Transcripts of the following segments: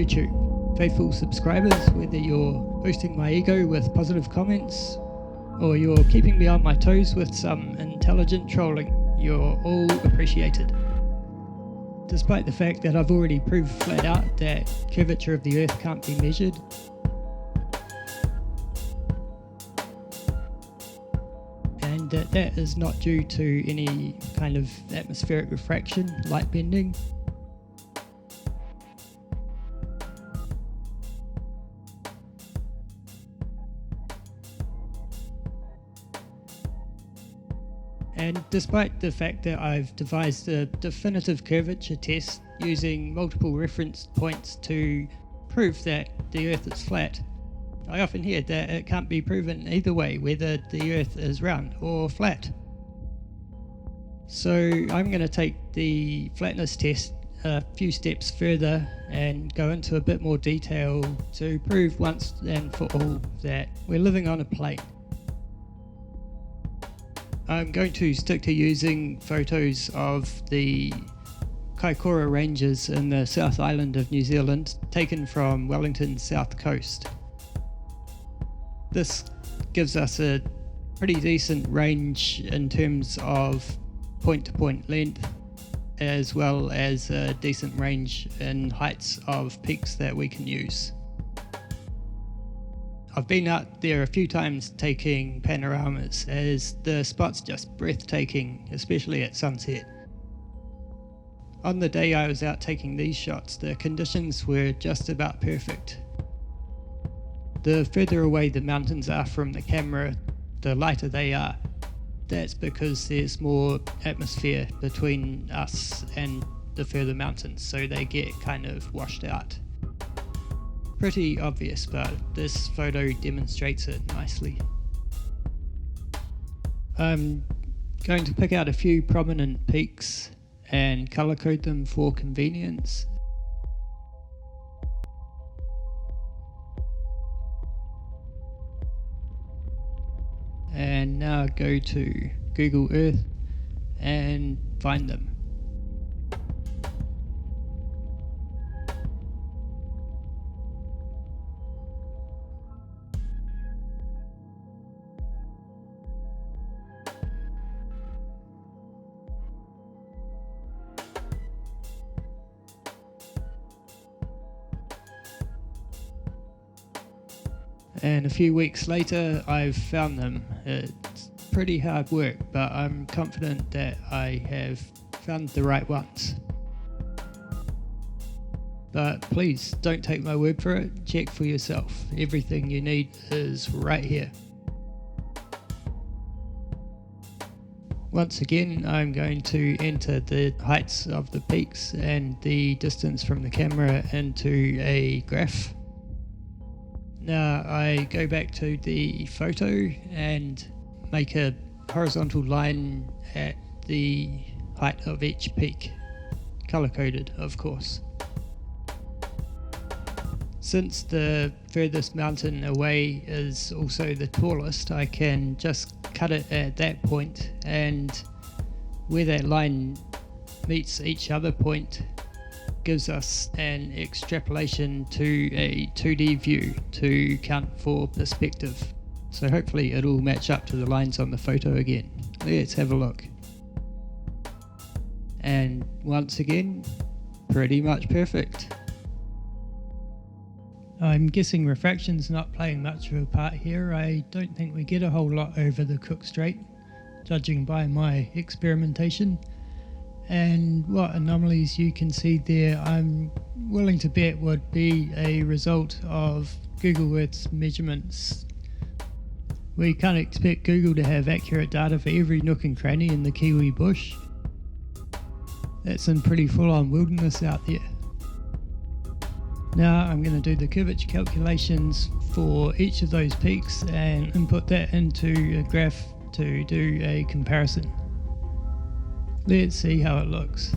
YouTube. Faithful subscribers, whether you're boosting my ego with positive comments or you're keeping me on my toes with some intelligent trolling, you're all appreciated. Despite the fact that I've already proved flat out that curvature of the Earth can't be measured, and that is not due to any kind of atmospheric refraction, light bending. And despite the fact that I've devised a definitive curvature test using multiple reference points to prove that the Earth is flat, I often hear that it can't be proven either way, whether the Earth is round or flat. So I'm going to take the flatness test a few steps further and go into a bit more detail to prove once and for all that we're living on a plane. I'm going to stick to using photos of the Kaikoura Ranges in the South Island of New Zealand, taken from Wellington's south coast. This gives us a pretty decent range in terms of point-to-point length, as well as a decent range in heights of peaks that we can use. I've been out there a few times taking panoramas, as the spot's just breathtaking, especially at sunset. On the day I was out taking these shots, the conditions were just about perfect. The further away the mountains are from the camera, the lighter they are. That's because there's more atmosphere between us and the further mountains, so they get kind of washed out. Pretty obvious, but this photo demonstrates it nicely. I'm going to pick out a few prominent peaks and color code them for convenience. And now go to Google Earth and find them. And a few weeks later, I've found them. It's pretty hard work, but I'm confident that I have found the right ones. But please don't take my word for it, check for yourself. Everything you need is right here. Once again, I'm going to enter the heights of the peaks and the distance from the camera into a graph. Now I go back to the photo and make a horizontal line at the height of each peak, color coded of course. Since the furthest mountain away is also the tallest, I can just cut it at that point, and where that line meets each other point gives us an extrapolation to a 2D view to count for perspective. So hopefully it'll match up to the lines on the photo again. Let's have a look. And once again, pretty much perfect. I'm guessing refraction's not playing much of a part here. I don't think we get a whole lot over the Cook Strait, judging by my experimentation. And what anomalies you can see there, I'm willing to bet would be a result of Google Earth's measurements. We can't expect Google to have accurate data for every nook and cranny in the Kiwi bush. That's some pretty full-on wilderness out there. Now I'm going to do the curvature calculations for each of those peaks and input that into a graph to do a comparison. Let's see how it looks.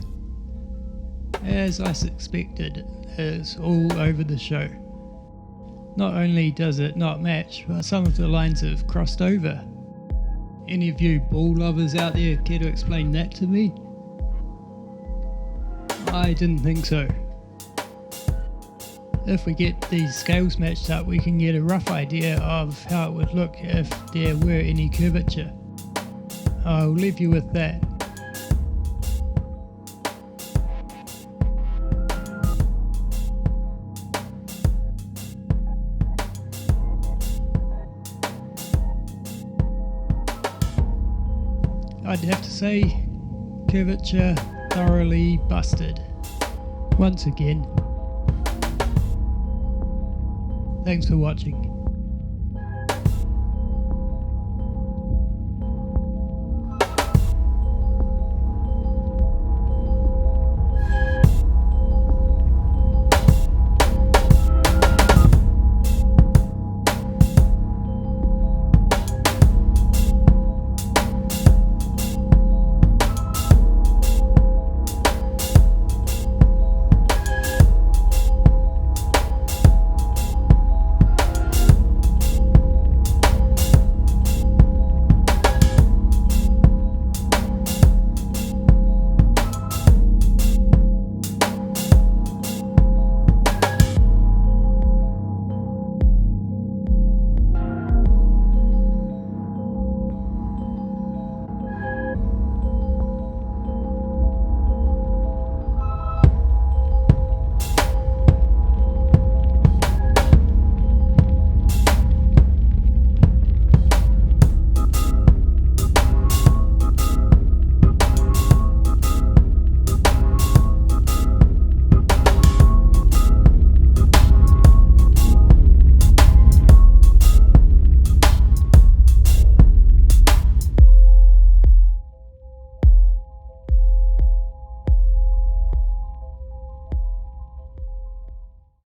As I suspected, it's all over the show. Not only does it not match, but some of the lines have crossed over. Any of you ball lovers out there care to explain that to me? I didn't think so. If we get these scales matched up, we can get a rough idea of how it would look if there were any curvature. I'll leave you with that. I'd have to say, curvature thoroughly busted. Once again. Thanks for watching.